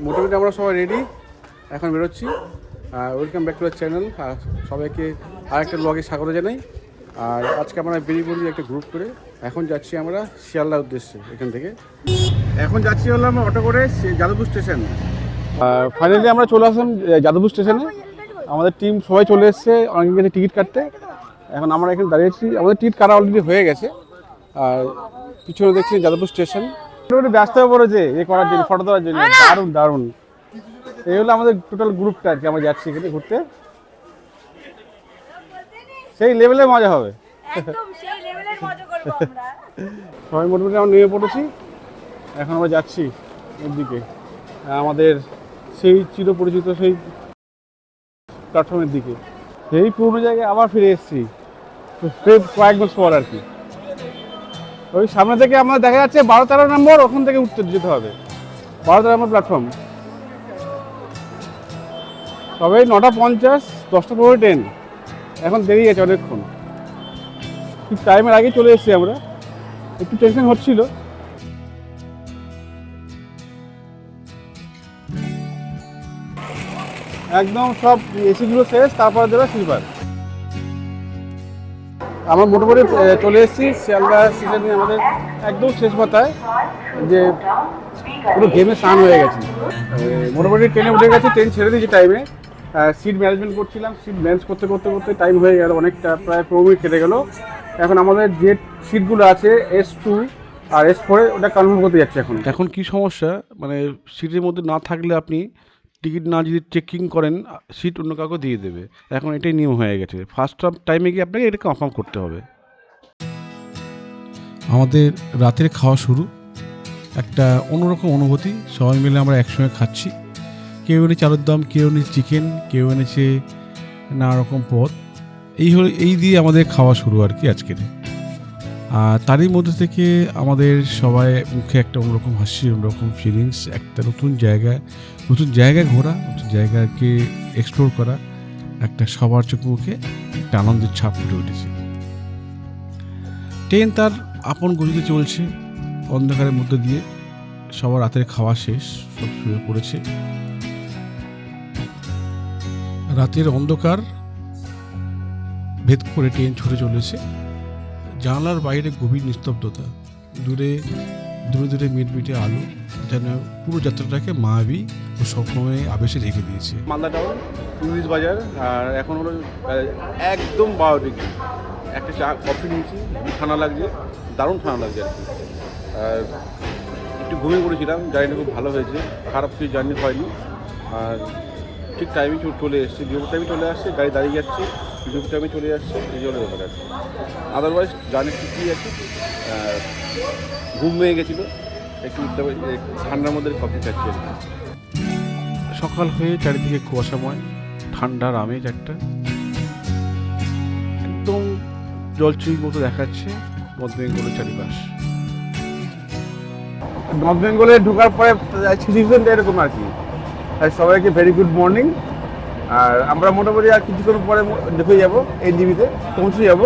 মোটামুটি আমরা সবাই রেডি, এখন বেরোচ্ছি। Welcome back to our channel. আর সবাইকে আরেকটা ব্লগে স্বাগত জানাই। আর আজকে আমরা বেরিয়ে পড়ি একটা গ্রুপ করে, এখন যাচ্ছি আমরা শিয়ালদার উদ্দেশ্যে। এখান থেকে এখন যাচ্ছি হলাম অটো করে যাদবপুর স্টেশন। ফাইনালি আমরা চলে আসলাম যাদবপুর স্টেশনে। আমাদের টিম সবাই চলে এসছে, অনেকে গেছে টিকিট কাটতে। এখন আমরা এখানে দাঁড়িয়েছি, আমাদের টিকিট কাটা অলরেডি হয়ে গেছে। আর পিছনে দেখছি যাদবপুর স্টেশন। ব্যস্ত হয়ে পড়েছে এ করার জন্য, ফটো তোলার জন্য। দারুণ দারুণ, এই হলো আমাদের টোটাল গ্রুপটা আর কি। আমরা যাচ্ছি এখানে ঘুরতে, সেই লেভেলে মজা হবে। সবাই মোটামুটি আমরা নেমে পড়েছি, এখন আমরা যাচ্ছি এর দিকে, আমাদের সেই চিরপরিচিত সেই প্ল্যাটফর্মের দিকে। সেই পুরনো জায়গায় আবার ফিরে এসেছি কয়েক বছর পর আর কি। ওই সামনে থেকে আমাদের দেখা যাচ্ছে 12-13 নম্বর, ওখান থেকে উঠতে যেতে হবে। 12-13 নম্বর প্ল্যাটফর্ম। তবে 9:50, 10:15 ট্রেন, এখন দেরি আছে অনেকক্ষণ। ঠিক টাইমের আগেই চলে এসেছি আমরা, একটু টেনশন হচ্ছিল। একদম সব এসিগুলো শেষ, তারপর দেবে স্লিপার। আমরা মোটামুটি চলে এসেছি শিয়ালদা স্টেশনে, আমাদের একদম শেষ মাথায়, যে পুরো ঘেমে স্নান হয়ে গেছে। মোটামুটি ট্রেনে উঠে গেছে, ট্রেন ছেড়ে দিয়েছে টাইমে। সিট ম্যানেজমেন্ট করছিলাম, সিট ম্যানেজ করতে করতে করতে টাইম হয়ে গেল অনেকটা, প্রায় 15 মিনিট কেটে গেল। এখন আমাদের যে সিটগুলো আছে S2 আর S4, ওটা কনফার্ম করতে যাচ্ছে। এখন কি সমস্যা, মানে সিটের মধ্যে না থাকলে আপনি টিকিট না যদি চেকিং করেন, সিট অন্য কাউকে দিয়ে দেবে। এখন এটাই নিয়ম হয়ে গেছে, ফার্স্ট টাইমে গিয়ে আপনাকে এটা কনফার্ম করতে হবে। আমাদের রাতের খাওয়া শুরু, একটা অন্যরকম অনুভূতি। সবাই মিলে আমরা একসঙ্গে খাচ্ছি। কেউ এনেছে আলুর দম, কেউ এনেছে চিকেন, কেউ এনেছে নানা রকম পদ। এই দিয়ে আমাদের খাওয়া শুরু আর কি আজকের। আর তারই মধ্যে থেকে আমাদের সবাই মুখে একটা অন্যরকম হাসি, অন্যরকম ফিলিংস। একটা নতুন জায়গায় ঘোরা, নতুন জায়গাকে এক্সপ্লোর করা, একটা সবার চোখে মুখে একটা আনন্দের ছাপ ফুটে উঠেছে। ট্রেন তার আপন গতিতে চলছে, অন্ধকারের মধ্যে দিয়ে। সবার রাতের খাওয়া শেষ, সব শুয়ে পড়েছে। রাতের অন্ধকার ভেদ করে ট্রেন ছুটে চলেছে। জানালার বাইরে গভীর নিস্তব্ধতা, দূরে দূরে মিটমিটে আলো, যেন পুরো যাত্রাটাকে মায়াবী ও স্বপ্নময় আবেশে রেখে দিয়েছে। মালদা টাউন, ইংলিশ বাজার। আর এখন হলো একদম 12 ডিগ্রি। একটা চা কফি নিয়েছি, ঠান্ডা লাগছে, দারুণ ঠান্ডা লাগছে আর কি। আর একটু ঘুমিয়ে পড়েছিলাম, জার্নিটা খুব ভালো হয়েছে, খারাপ কিছু জার্নি হয়নি। আর ঠিক টাইমে চলে এসেছি, ডিউটি টাইমে চলে আসছে, গাড়ি দাঁড়িয়ে যাচ্ছে, ডিউটি টাইমে চলে আসছে, এই জন্য ব্যাপার আর কি। আদারওয়াইজ জার্নি ঠিকই আছে। ঘুম হয়ে গেছিলো, একটু ঠান্ডার মধ্যে কফি খাচ্ছি আর কি। সকাল হয়ে চারিদিকে কুয়াশাময়, ঠান্ডার আমেজ একটা, একদম জলছুঁই মতো দেখাচ্ছে নর্থ বেঙ্গলের চারিপাশ। নর্থ বেঙ্গলে ঢোকার পরে সিচুয়েশনটা এরকম আর কি। সবাইকে ভেরি গুড মর্নিং। আর আমরা মোটামুটি আর কিছুক্ষণ পরে ঢুকে যাবো এনজিবিতে, পৌঁছে যাব।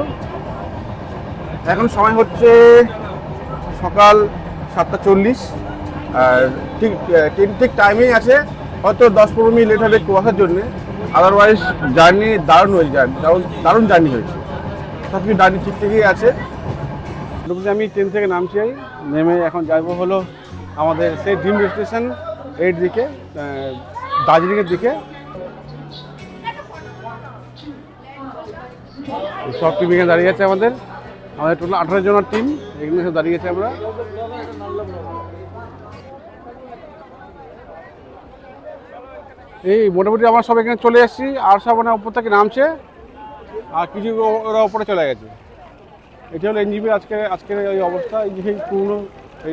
এখন সময় হচ্ছে সকাল 7:40। আর ঠিক টাইমেই আছে, হয়তো 10-15 মিনিট লেট হবে কুয়াশার জন্যে। আদারওয়াইজ জার্নি দারুণ হয়েছে, দারুণ জার্নি হয়েছে, সব কিছু জার্নি ঠিক থেকেই আছে। মোটামুটি আমি ট্রেন থেকে নামছি, নেমে এখন যাবো হলো আমাদের সেই ড্রিম ডেস্টিনেশন এর দিকে, দার্জিলিংয়ের দিকে। সব টিম এখানে দাঁড়িয়ে আছে, আমাদের টোটাল 18 জনের টিম এখানে সব দাঁড়িয়ে আছে। আমরা এই মোটামুটি আমার সব এখানে চলে এসেছি, আর সব মানে উপর থেকে নামছে, আর কিছু ওরা ওপরে চলে গেছে। এটা হলো এনজিবি আজকের এই অবস্থা। এই যে পুরনো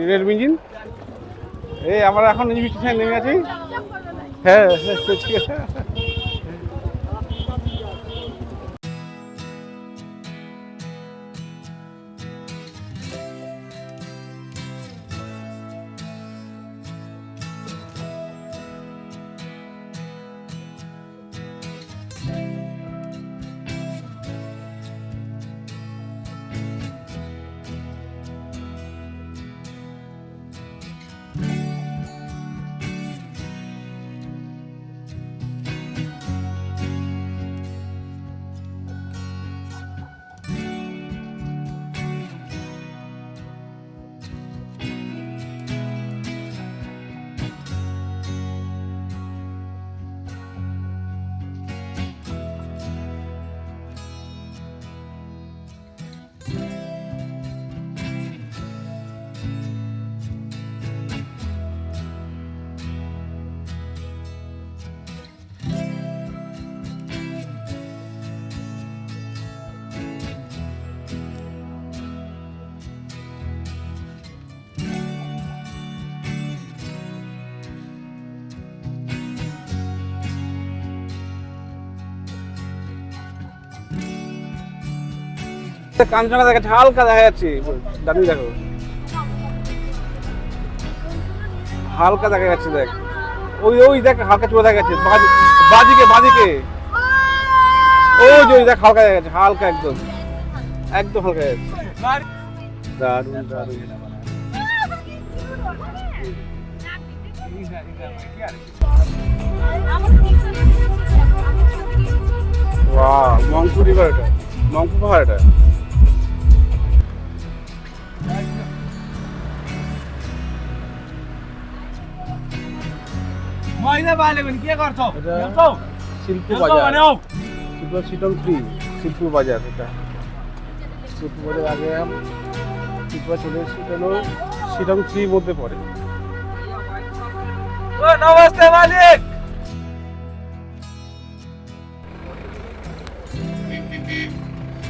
রেল ইঞ্জিন, এই আমরা এখন এনজিবি স্টেশনে নেমে আছি। হ্যাঁ ঠিক আছে। কাঞ্চনা দেখা যাচ্ছে, হালকা দেখা যাচ্ছে, দাঁড়ি দেখো, হালকা দেখা যাচ্ছে, দেখ ওই ওই দেখ হালকা চলে দেখা যাচ্ছে, বাদিকে বাদিকে ওই যে ওই দেখ হালকা দেখা যাচ্ছে, হালকা একদম একদম হালকা যাচ্ছে। দারুণ দারুণ। ওয়াও, মংপু রিভার, এটা মংপু পাহাড়, এটা শিল্প বাজার, শিলং 3 শিল্প বাজার, এটা শিল্প বাজার আগে শিল্প চলে এসেছি, এটা হলো শিলং 3 মধ্যে পড়ে। নমস্তে মালিক।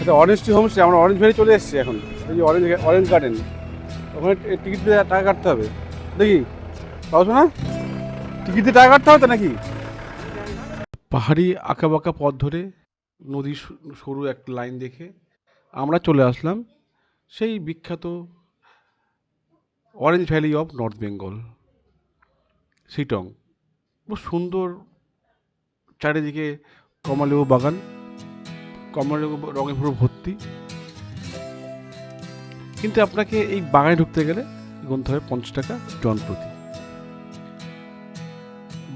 এটা অরেঞ্জ টি হোমস্টে, আমরা অরেঞ্জ ভ্যালি চলে এসেছি এখন, এই যে অরেঞ্জ গার্ডেন, ওখানে টিকিট দিয়ে টাকা কাটতে হবে, দেখি পাবো না, টিকিট দিয়ে টাকা কাটতে হবে তো নাকি? পাহাড়ি আঁকাবাঁকা পথ ধরে নদীর সরু এক লাইন দেখে আমরা চলে আসলাম সেই বিখ্যাত orange valley of north Bengal, Sittong. খুব সুন্দর, চারিদিকে কমলালেবু বাগান, কমলালেবু রঙে পুরো ভর্তি। কিন্তু আপনাকে এই বাগানে ঢুকতে গেলে গুনতে হবে 50 টাকা জন প্রতি।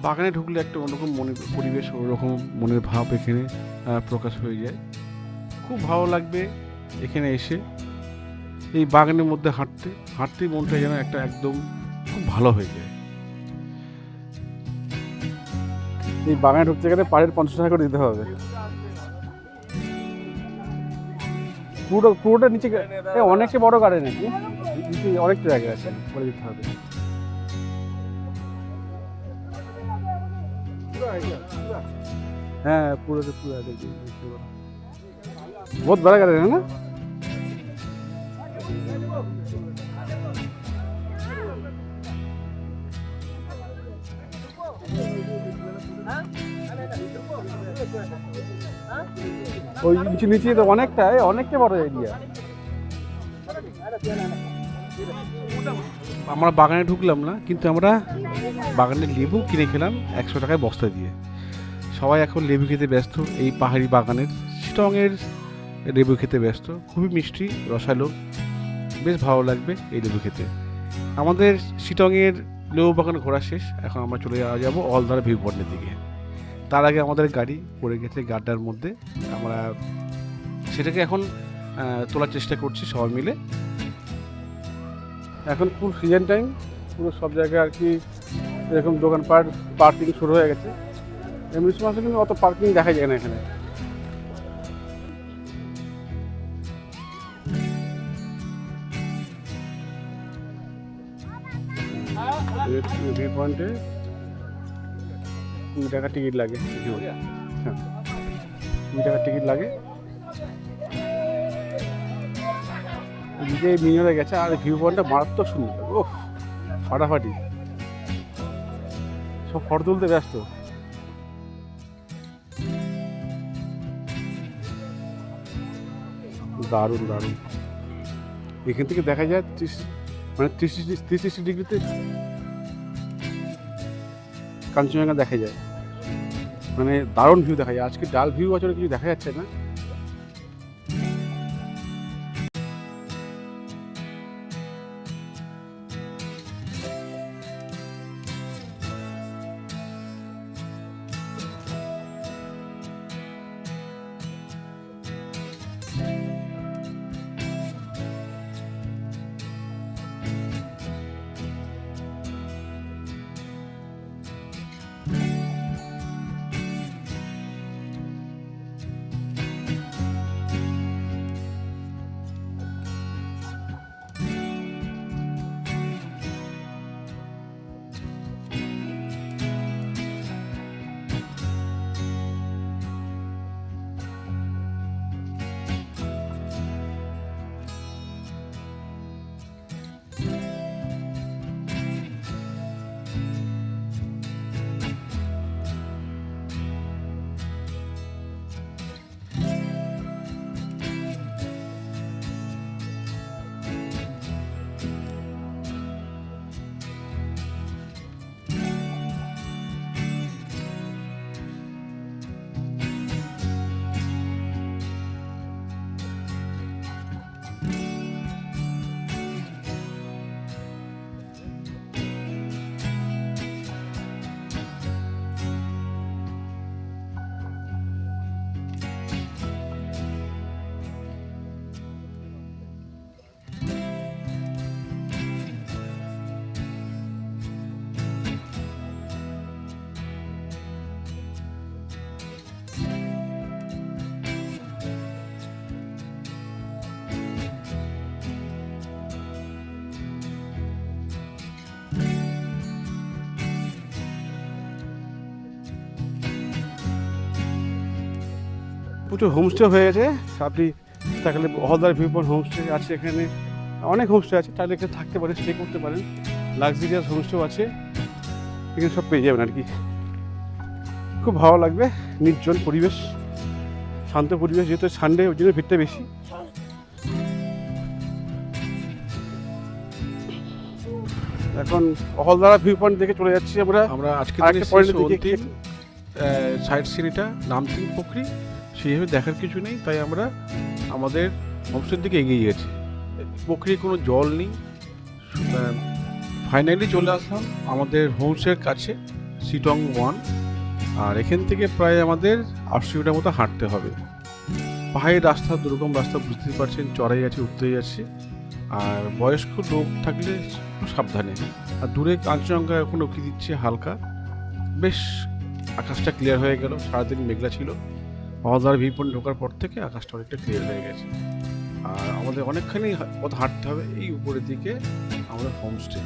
বাগানে ঢুকলে একটা অন্যরকম মনের পরিবেশ, অন্যরকম মনের ভাব এখানে প্রকাশ হয়ে যায়। খুব ভালো লাগবে এখানে এসে এই বাগানের মধ্যে হাঁটতে হাঁটতেই মনটা যেন একটা একদম খুব ভালো হয়ে যায়। এই বাগানে ঢুকতে গেলে পাড়ের 50 টাকা করে দিতে হবে। পুরোটা নিচে অনেকটা বড় গার্ডেন নাকি, নিচে অনেকটা জায়গা আছে, বলে দিতে হবে। হ্যাঁ পুরো बहुत बड़ा गार्डन है ना। ওই নিচে তো অনেকটা বড় এরিয়া। আমরা বাগানে ঢুকলাম না, কিন্তু আমরা বাগানের লেবু কিনে খেলাম 100 টাকায় বস্তা দিয়ে। সবাই এখন লেবু খেতে ব্যস্ত, এই পাহাড়ি বাগানের শিটংয়ের লেবু খেতে ব্যস্ত। খুবই মিষ্টি, রসালো, বেশ ভালো লাগবে এই লেবু খেতে। আমাদের শিটংয়ের লেবু বাগান ঘোরা শেষ, এখন আমরা চলে যাবো অলধারা ভিউ পয়েন্টের দিকে। তার আগে আমাদের গাড়ি পড়ে গেছে গাড্ডার মধ্যে, আমরা সেটাকে এখন তোলার চেষ্টা করছি সবাই মিলে। এখন ফুল সিজন টাইম, পুরো সব জায়গায় আর কি এরকম দোকানপাট পার্কিং শুরু হয়ে গেছে। এমনি মাসে কিন্তু অত পার্কিং দেখা যায় না এখানে। ভিউ পয়েন্টে 20 টাকা টিকিট লাগে, হ্যাঁ 20 টাকা টিকিট লাগে। এদিকে মিনিয়ে গেছে, আর ভিউ পয়েন্টটা মারাত্মক সুন্দর, ও ফাটাফাটি, সব ফটো তুলতে ব্যস্ত। দারুণ দারুণ, এখান থেকে দেখা যায় 360 ডিগ্রিতে কাঞ্চনজঙ্ঘা দেখা যায়, মানে দারুণ ভিউ দেখা যায়। আজকে ডাল ভিউ আছে কিছু দেখা যাচ্ছে না। প্রচুর হোমস্টে হয়ে গেছে। আপনি থাকলে হলদার ভিউ পয়েন্ট হোমস্টে আছে, এখানে অনেক হোমস্টে আছে, তাহলে এখানে থাকতে পারেন, স্টে করতে পারেন। লাক্সারিয়াস হোমস্টেও আছে, এখানে সব পেয়ে যাবেন আর কি। খুব ভালো লাগবে, নির্জন পরিবেশ, শান্ত পরিবেশ, যেহেতু সানডে ওই জন্য ভিড়টা বেশি। এখন হলদারা ভিউ পয়েন্ট দেখে চলে যাচ্ছি আমরা আজকে আরেকটা point এর দিকে সাইড সিনটা নামতিং পুকুরি সেইভাবে দেখার কিছু নেই, তাই আমরা আমাদের হোমস্টের দিকে এগিয়ে গেছি। পুকুরির কোনো জল নেই। ফাইনালি চলে আসলাম আমাদের হোমস্টের কাছে, সিটং 1। আর এখান থেকে প্রায় আমাদের ৮০ মিটার মতো হাঁটতে হবে। পাহাড়ি রাস্তা, দুর্গম রাস্তা, বুঝতেই পারছেন, চড়াই আছে, উঠতেই আছে। আর বয়স্ক লোক থাকলে একটু সাবধানে। আর দূরে কাঞ্চনজঙ্ঘা এখন উঁকি দিচ্ছে হালকা। বেশ আকাশটা ক্লিয়ার হয়ে গেল, সারাদিন মেঘলা ছিল। হলদার ভিউ পয়েন্ট ঢোকার পর থেকে আকাশটা অনেকটা ক্লিয়ার হয়ে গেছে। আর আমাদের অনেকখানি পথ হাঁটতে হবে এই উপরের দিকে আমাদের হোমস্টে।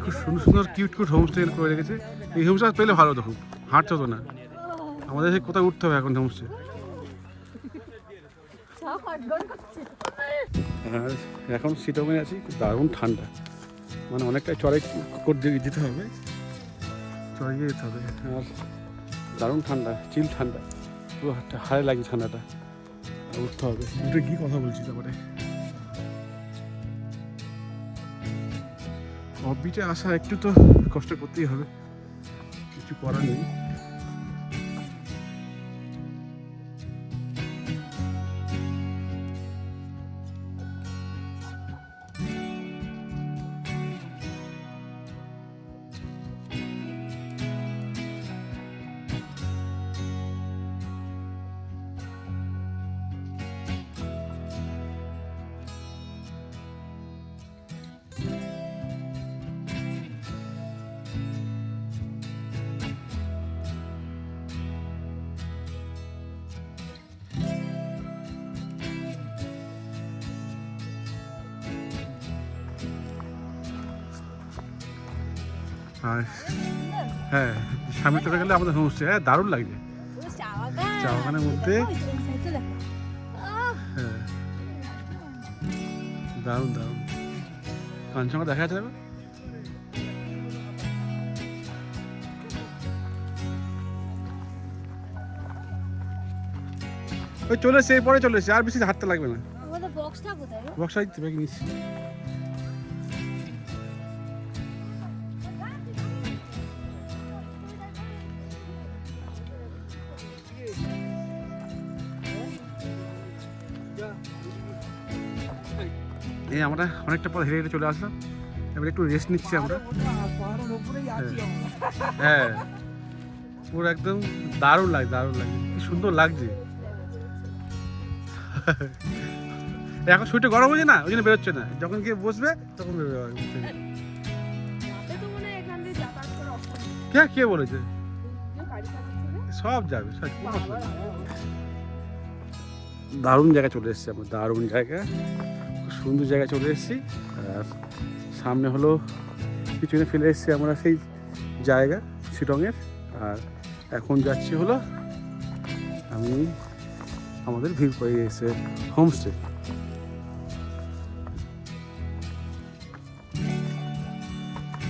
খুব সুন্দর সুন্দর কিউট কিউট হোমস্টে করে রেখেছে। এই হোমস্টে পেলে ভালো হতো, খুব হাঁটতে হতো না আমাদের। কোথায় উঠতে হবে এখন হোমস্টে। আর এখন সিটংয়ে আছি, খুব দারুণ ঠান্ডা, মানে অনেকটাই চড়াই করে যেতে হবে, চড়াই গিয়ে যেতে হবে। আর দারুণ ঠান্ডা, চিল ঠান্ডা, পুরো হাড়ে লাগে ঠান্ডাটা। আর উঠতে হবে, উঠে গিয়ে কথা বলছি। তারপরে অফবিটে আসা একটু তো কষ্ট করতেই হবে, কিছু করার নেই। আর হ্যাঁ, সামনে চলে গেলে আমাদের হোমস্টে। হ্যাঁ, দারুণ লাগছে চা বাগানের মধ্যে। হ্যাঁ, দারুণ দারুণ। কাঞ্চনজঙ্ঘা দেখা যাবে। ওই চলে এসে, পরে চলে এসে, আর বেশি হাঁটতে লাগবে না। বক্সটা দিতে ব্যাগ নিচ্ছি। এই আমরা অনেকটা পথ হেঁটে হেঁটে চলে আসলাম, এবার একটু রেস্ট নিচ্ছি আমরা। হ্যাঁ, পুরো একদম দারুণ লাগে, দারুণ লাগে, কি সুন্দর লাগছে। এখন শরীরটা গরম হয়েছে না, ওই জন্য বেরোচ্ছে না, যখন গিয়ে বসবে তখন বেরোবে। কে বলেছে? সব যাবে, সব। দারুণ জায়গায় চলে এসেছি আমরা, দারুণ জায়গা, খুব সুন্দর জায়গায় চলে এসেছি। আর সামনে হলো পিছনে ফেলে এসেছি আমরা সেই জায়গা শিটংয়ের। আর এখন যাচ্ছি হলো আমি আমাদের ভিউ পয়েন্টে এসে হোমস্টে।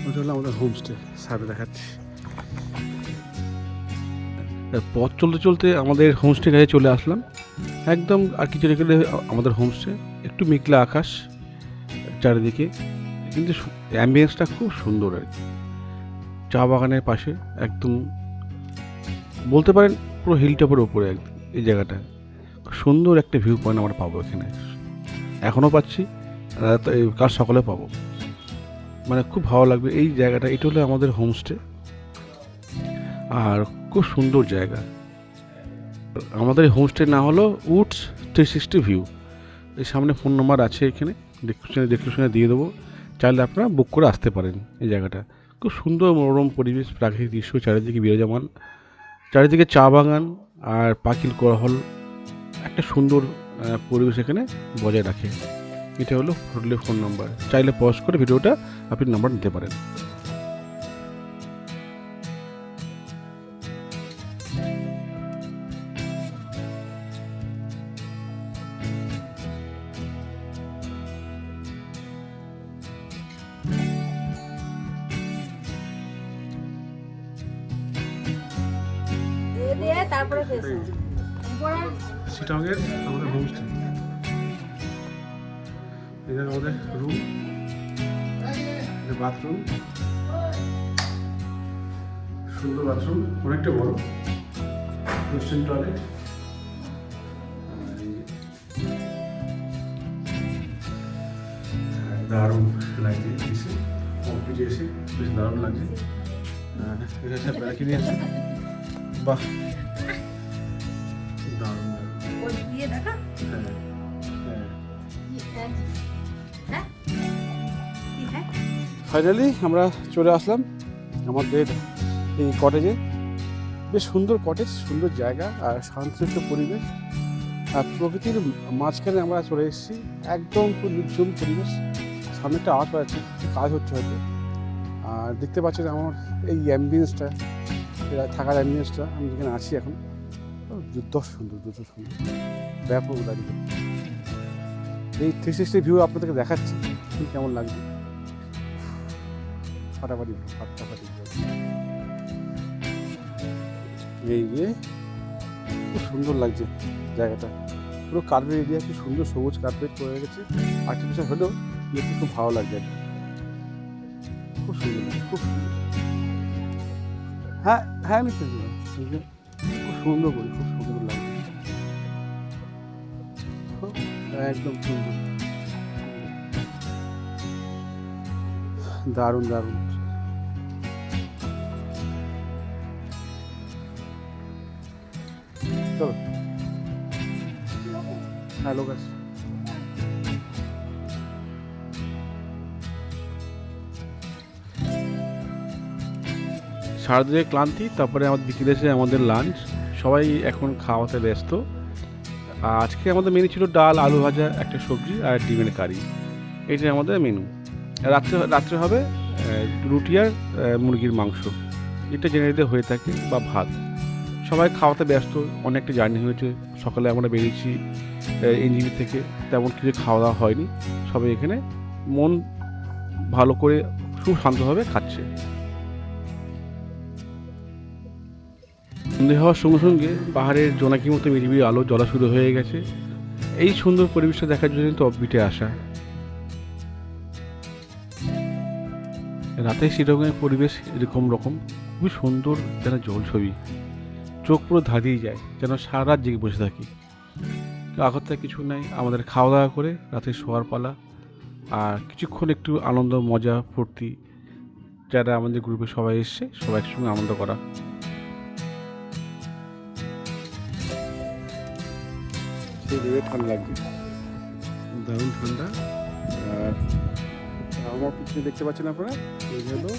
ওটা হলো আমাদের হোমস্টে, সামনে দেখাচ্ছি। পথ চলতে চলতে আমাদের হোমস্টে কাছে চলে আসলাম একদম। আর কিছু রেখে আমাদের হোমস্টে, একটু মেঘলা আকাশ চারিদিকে, কিন্তু অ্যাম্বিয়েন্সটা খুব সুন্দর আর কি। চা বাগানের পাশে একদম বলতে পারেন পুরো হিলটপের ওপরে একদম এই জায়গাটা। খুব সুন্দর একটা ভিউ পয়েন্ট আমরা পাবো এখানে, এখনও পাচ্ছি, কাল সকালে পাবো। মানে খুব ভালো লাগবে এই জায়গাটা। এটা হলো আমাদের হোমস্টে, আর খুব সুন্দর জায়গা। আমাদের হোমস্টের নাম হলো উডস 360 ভিউ। এই সামনে ফোন নাম্বার আছে, এখানে ডেসক্রিপশনে দিয়ে দেবো, চাইলে আপনারা বুক করে আসতে পারেন। এই জায়গাটা খুব সুন্দর, মনোরম পরিবেশ, প্রাকৃতিক দৃশ্য, চারিদিকে বিরাজমান, চারিদিকে চা বাগান আর পাখির কোলাহল, একটা সুন্দর পরিবেশ এখানে বজায় রাখে। এটা হলো হোটেলের ফোন নাম্বার। চাইলে পজ করে ভিডিওটা আপনি নাম্বার নিতে পারেন। তারপরে শিটংয়ের আমাদের হোমস্টে, এটা আমাদের রুম, বাথরুম, সুন্দর বাথরুম, অনেকটা বড়, ওয়েস্টার্ন টয়লেট। দারুণ লাগছে এসে, কমপ্লিট এসে বেশ দারুণ লাগছে। এটা হচ্ছে ব্যালকনি আছে, বাহ দারুণ ফাইনালি আমরা চলে আসলাম আমাদের এই কটেজে। বেশ সুন্দর কটেজ, সুন্দর জায়গা আর শান্তশিষ্ট পরিবেশ আর প্রকৃতির মাঝখানে আমরা চলে এসেছি। একদম খুব নির্জন পরিবেশ, সামনে একটা আওয়াজ পাচ্ছি, কাজ হচ্ছে হয়তো। আর দেখতে পাচ্ছেন আমার এই অ্যাম্বিয়েন্সটা, থাকার অ্যাম্বিয়েন্সটা, আমি যেখানে আছি এখন, যুদ্ধ সুন্দর, ব্যাপক দাঁড়িয়ে। এই 360 ভিউ আপনাদেরকে দেখাচ্ছি, কেমন লাগছে। ফাটাফাটি এই যে খুব সুন্দর লাগছে জায়গাটা, পুরো কার্পেট এরিয়া, কি সুন্দর সবুজ কার্পেট করে রেখেছে। আর্টিফিশিয়াল হলেও দেখতে খুব ভালো লাগছে, খুব সুন্দর লাগে, খুব সুন্দর। হ্যাঁ আমি খেলছিলাম, খুব সুন্দর করে, খুব সুন্দর লাগছে, একদম সুন্দর, দারুণ। চলো হ্যালো গাছ। সারাদিনের ক্লান্তি, তারপরে আমাদের বিকেলে এসে আমাদের লাঞ্চ, সবাই এখন খাওয়াতে ব্যস্ত। আজকে আমাদের মেনু ছিল ডাল, আলু ভাজা, একটা সবজি আর ডিমের কারি। এইটাই আমাদের মেনু। রাত্রে হবে রুটি আর মুরগির মাংস, এটা জেনারেলি হয়ে থাকে, বা ভাত। সবাই খাওয়াতে ব্যস্ত, অনেকটা জার্নি হয়েছে। সকালে আমরা বেরিয়েছি এনজিবি থেকে, তেমন কিছু খাওয়া দাওয়া হয়নি। সবাই এখানে মন ভালো করে খুব শান্তভাবে খাচ্ছে। সন্ধে হওয়ার সঙ্গে সঙ্গে পাহাড়ের জোনাকির মতো মিলিমিলি আলো জ্বলা শুরু হয়ে গেছে। এই সুন্দর পরিবেশটা দেখার জন্য তো অফবিটে আসা। রাতে শিলংয়ের পরিবেশ এরকম খুবই সুন্দর, যেন জল ছবি, চোখ পুরো ধাঁধিয়ে যায়, যেন সারা রাত জেগে বসে থাকি। আগত কিছু নাই, আমাদের খাওয়া দাওয়া করে রাতে শোয়ার পালা, আর কিছুক্ষণ একটু আনন্দ, মজা, ফুর্তি, যারা আমাদের গ্রুপে সবাই এসছে, সবাই একসঙ্গে আনন্দ করা। ঠান্ডা লাগছে, দারুণ ঠান্ডা। আর আমার পিছনে দেখতে পাচ্ছেন আপনারা, এই হলো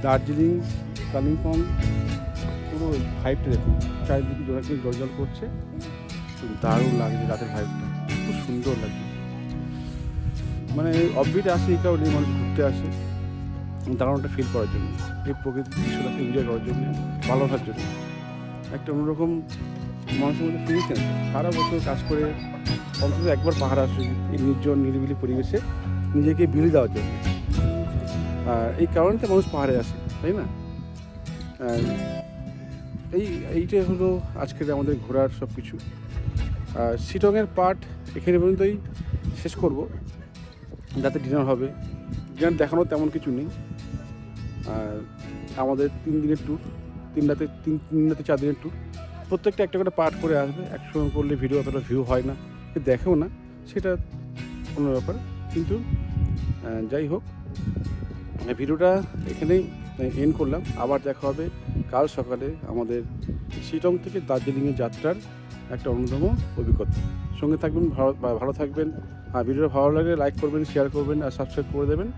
দার্জিলিং, কালিম্পং, পুরো ভাইবটা দেখুন, চারিদিকে জোড়াকে জল করছে, দারুণ লাগছে। রাতের ভাইবটা খুব সুন্দর লাগছে। মানে অফবিটে আসে এই কারণে, মানুষ ঘুরতে আসে দারুণটা ফিল করার জন্য, এই প্রকৃতির দৃশ্যটাকে এনজয় করার জন্য, ভালো হওয়ার জন্য। একটা অন্যরকম মানুষের মধ্যে ফিলিংস আছে। সারা বছর কাজ করে অন্তত একবার পাহাড় আসে এই নির্জন নিরিবিলি পরিবেশে নিজেকে বিলি দেওয়ার জন্য। আর এই কারণে মানুষ পাহাড়ে আসে, তাই না? এইটাই হলো আজকের আমাদের ঘোরার সব কিছু। শিলংয়ের পার্ট এখানে পর্যন্তই শেষ করব। রাতে ডিনার হবে, ডিনার দেখানো তেমন কিছু নেই। আর আমাদের 3 দিনের ট্যুর, 3 রাতে 4 দিনের ট্যুর, প্রত্যেকটা একটা করে পার্ট করে আসবে। একসঙ্গে করলে ভিডিও অতটা ভিউ হয় না, দেখেও না, সেটা অন্য ব্যাপার। কিন্তু যাই হোক, ভিডিওটা এখানেই এন্ড করলাম। আবার দেখা হবে কাল সকালে আমাদের শিলং থেকে দার্জিলিংয়ের যাত্রার একটা অন্যতম অভিজ্ঞতা। সঙ্গে থাকবেন, ভালো থাকবেন। আর ভিডিওটা ভালো লাগলে লাইক করবেন, শেয়ার করবেন আর সাবস্ক্রাইব করে দেবেন।